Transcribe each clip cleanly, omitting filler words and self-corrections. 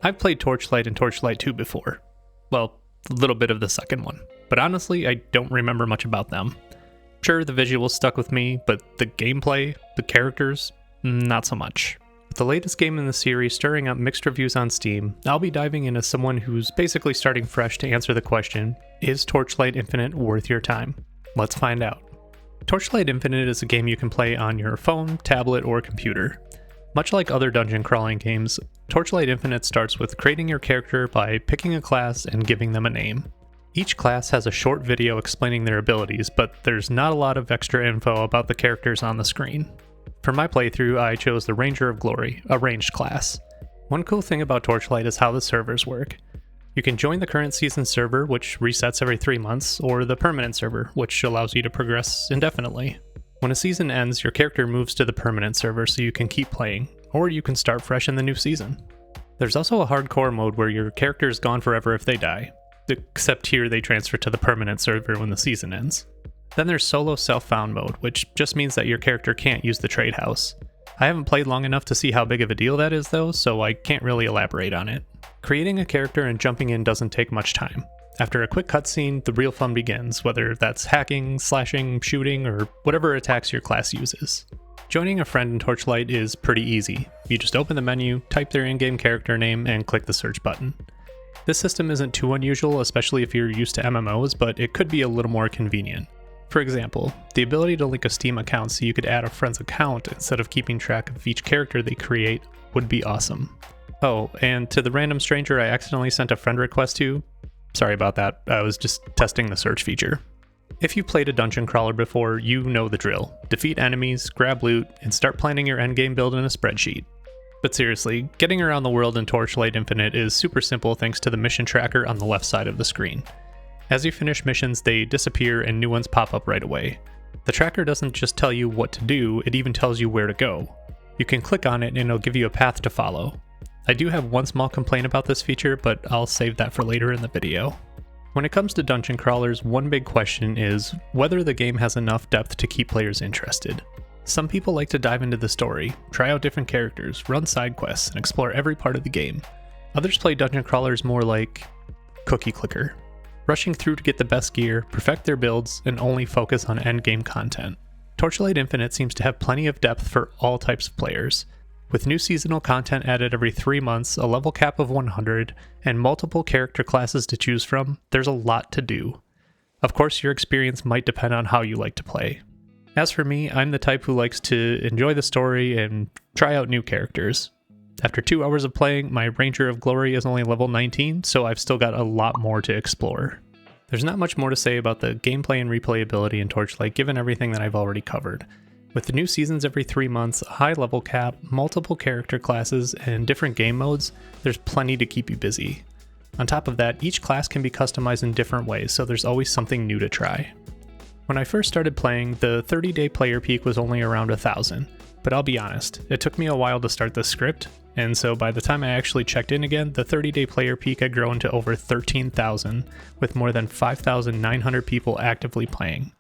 I've played Torchlight and Torchlight 2 before. Well, a little bit of the second one. But honestly, I don't remember much about them. Sure, the visuals stuck with me, but the gameplay, the characters, not so much. With the latest game in the series stirring up mixed reviews on Steam, I'll be diving in as someone who's basically starting fresh to answer the question, is Torchlight Infinite worth your time? Let's find out. Torchlight Infinite is a game you can play on your phone, tablet, or computer. Much like other dungeon crawling games, Torchlight Infinite starts with creating your character by picking a class and giving them a name. Each class has a short video explaining their abilities, but there's not a lot of extra info about the characters on the screen. For my playthrough, I chose the Ranger of Glory, a ranged class. One cool thing about Torchlight is how the servers work. You can join the current season server, which resets every 3 months, or the permanent server, which allows you to progress indefinitely. When a season ends, your character moves to the permanent server so you can keep playing, or you can start fresh in the new season. There's also a hardcore mode where your character is gone forever if they die, except here they transfer to the permanent server when the season ends. Then there's solo self-found mode, which just means that your character can't use the trade house. I haven't played long enough to see how big of a deal that is though, so I can't really elaborate on it. Creating a character and jumping in doesn't take much time. After a quick cutscene, the real fun begins, whether that's hacking, slashing, shooting, or whatever attacks your class uses. Joining a friend in Torchlight is pretty easy. You just open the menu, type their in-game character name, and click the search button. This system isn't too unusual, especially if you're used to MMOs, but it could be a little more convenient. For example, the ability to link a Steam account so you could add a friend's account instead of keeping track of each character they create would be awesome. Oh, and to the random stranger I accidentally sent a friend request to, sorry about that, I was just testing the search feature. If you've played a dungeon crawler before, you know the drill. Defeat enemies, grab loot, and start planning your endgame build in a spreadsheet. But seriously, getting around the world in Torchlight Infinite is super simple thanks to the mission tracker on the left side of the screen. As you finish missions, they disappear and new ones pop up right away. The tracker doesn't just tell you what to do, it even tells you where to go. You can click on it and it'll give you a path to follow. I do have one small complaint about this feature, but I'll save that for later in the video. When it comes to dungeon crawlers, one big question is whether the game has enough depth to keep players interested. Some people like to dive into the story, try out different characters, run side quests, and explore every part of the game. Others play dungeon crawlers more like cookie clicker, rushing through to get the best gear, perfect their builds, and only focus on endgame content. Torchlight Infinite seems to have plenty of depth for all types of players. With new seasonal content added every 3 months, a level cap of 100, and multiple character classes to choose from, there's a lot to do. Of course, your experience might depend on how you like to play. As for me, I'm the type who likes to enjoy the story and try out new characters. After 2 hours of playing, my Ranger of Glory is only level 19, so I've still got a lot more to explore. There's not much more to say about the gameplay and replayability in Torchlight given everything that I've already covered. With the new seasons every 3 months, a high level cap, multiple character classes, and different game modes, there's plenty to keep you busy. On top of that, each class can be customized in different ways, so there's always something new to try. When I first started playing, the 30-day player peak was only around 1,000, but I'll be honest, it took me a while to start the script, and so by the time I actually checked in again, the 30-day player peak had grown to over 13,000, with more than 5,900 people actively playing.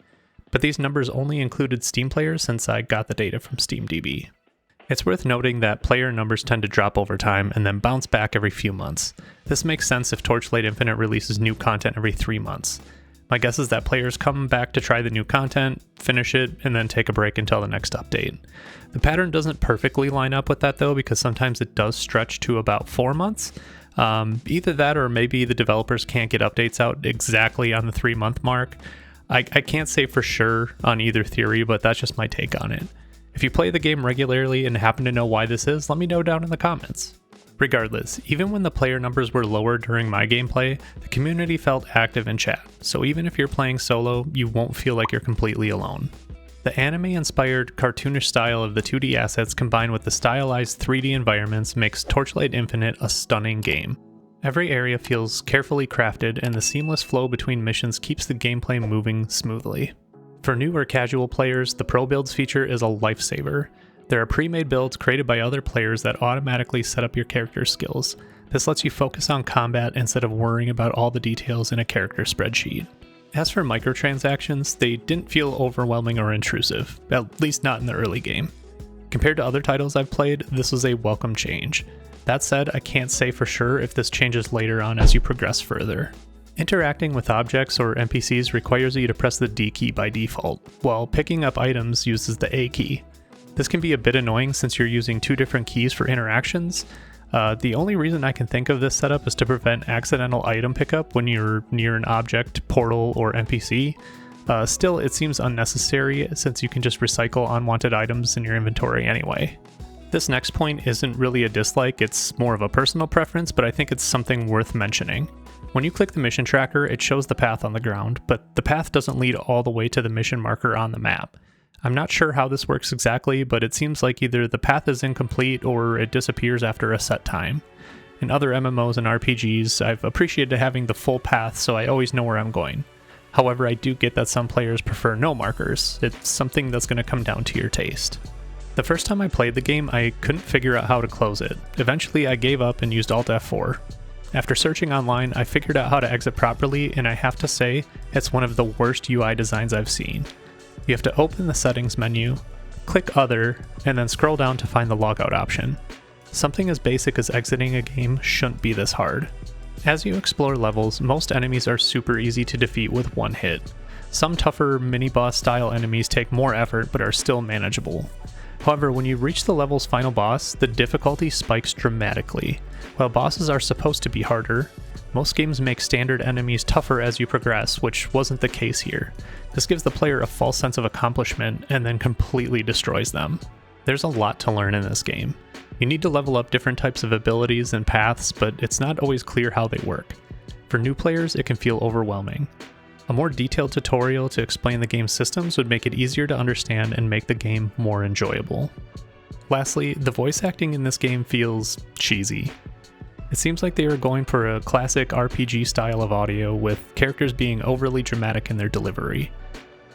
But these numbers only included Steam players since I got the data from SteamDB. It's worth noting that player numbers tend to drop over time and then bounce back every few months. This makes sense if Torchlight Infinite releases new content every 3 months. My guess is that players come back to try the new content, finish it, and then take a break until the next update. The pattern doesn't perfectly line up with that though, because sometimes it does stretch to about 4 months. Either that or maybe the developers can't get updates out exactly on the 3-month mark. I can't say for sure on either theory, but that's just my take on it. If you play the game regularly and happen to know why this is, let me know down in the comments. Regardless, even when the player numbers were lower during my gameplay, the community felt active in chat, so even if you're playing solo, you won't feel like you're completely alone. The anime-inspired, cartoonish style of the 2D assets combined with the stylized 3D environments makes Torchlight Infinite a stunning game. Every area feels carefully crafted, and the seamless flow between missions keeps the gameplay moving smoothly. For new or casual players, the Pro Builds feature is a lifesaver. There are pre-made builds created by other players that automatically set up your character's skills. This lets you focus on combat instead of worrying about all the details in a character spreadsheet. As for microtransactions, they didn't feel overwhelming or intrusive, at least not in the early game. Compared to other titles I've played, this was a welcome change. That said, I can't say for sure if this changes later on as you progress further. Interacting with objects or NPCs requires you to press the D key by default, while picking up items uses the A key. This can be a bit annoying since you're using two different keys for interactions. The only reason I can think of this setup is to prevent accidental item pickup when you're near an object, portal, or NPC. Still, it seems unnecessary since you can just recycle unwanted items in your inventory anyway. This next point isn't really a dislike, it's more of a personal preference, but I think it's something worth mentioning. When you click the mission tracker, it shows the path on the ground, but the path doesn't lead all the way to the mission marker on the map. I'm not sure how this works exactly, but it seems like either the path is incomplete or it disappears after a set time. In other MMOs and RPGs, I've appreciated having the full path so I always know where I'm going. However, I do get that some players prefer no markers. It's something that's going to come down to your taste. The first time I played the game, I couldn't figure out how to close it. Eventually, I gave up and used Alt F4. After searching online, I figured out how to exit properly, and I have to say, it's one of the worst UI designs I've seen. You have to open the settings menu, click Other, and then scroll down to find the logout option. Something as basic as exiting a game shouldn't be this hard. As you explore levels, most enemies are super easy to defeat with one hit. Some tougher mini-boss style enemies take more effort but are still manageable. However, when you reach the level's final boss, the difficulty spikes dramatically. While bosses are supposed to be harder, most games make standard enemies tougher as you progress, which wasn't the case here. This gives the player a false sense of accomplishment and then completely destroys them. There's a lot to learn in this game. You need to level up different types of abilities and paths, but it's not always clear how they work. For new players, it can feel overwhelming. A more detailed tutorial to explain the game's systems would make it easier to understand and make the game more enjoyable. Lastly, the voice acting in this game feels cheesy. It seems like they are going for a classic RPG style of audio with characters being overly dramatic in their delivery.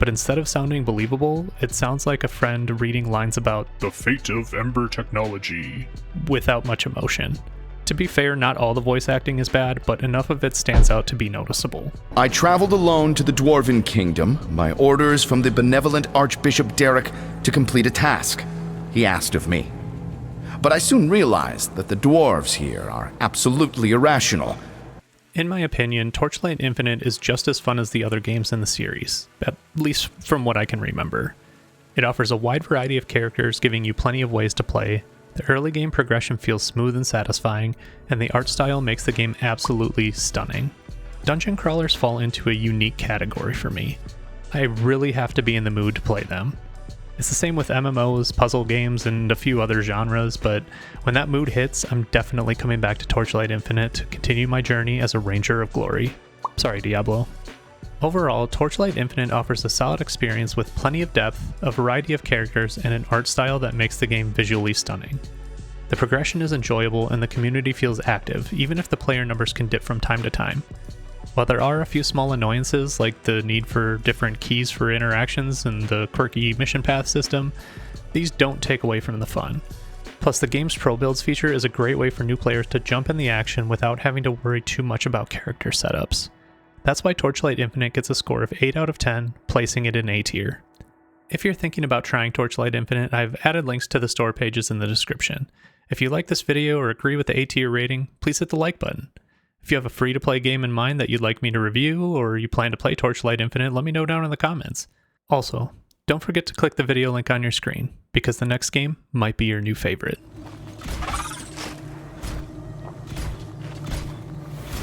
But instead of sounding believable, it sounds like a friend reading lines about the fate of Ember technology without much emotion. To be fair, not all the voice acting is bad, but enough of it stands out to be noticeable. I traveled alone to the Dwarven Kingdom by orders from the benevolent Archbishop Derek to complete a task he asked of me. But I soon realized that the dwarves here are absolutely irrational. In my opinion, Torchlight Infinite is just as fun as the other games in the series, at least from what I can remember. It offers a wide variety of characters, giving you plenty of ways to play. The early game progression feels smooth and satisfying, and the art style makes the game absolutely stunning. Dungeon crawlers fall into a unique category for me. I really have to be in the mood to play them. It's the same with MMOs, puzzle games, and a few other genres, but when that mood hits, I'm definitely coming back to Torchlight Infinite to continue my journey as a Ranger of Glory. Sorry, Diablo. Overall, Torchlight Infinite offers a solid experience with plenty of depth, a variety of characters, and an art style that makes the game visually stunning. The progression is enjoyable and the community feels active, even if the player numbers can dip from time to time. While there are a few small annoyances, like the need for different keys for interactions and the quirky mission path system, these don't take away from the fun. Plus, the game's Pro Builds feature is a great way for new players to jump in the action without having to worry too much about character setups. That's why Torchlight Infinite gets a score of 8 out of 10, placing it in A tier. If you're thinking about trying Torchlight Infinite, I've added links to the store pages in the description. If you like this video or agree with the A tier rating, please hit the like button. If you have a free-to-play game in mind that you'd like me to review, or you plan to play Torchlight Infinite, let me know down in the comments. Also, don't forget to click the video link on your screen, because the next game might be your new favorite.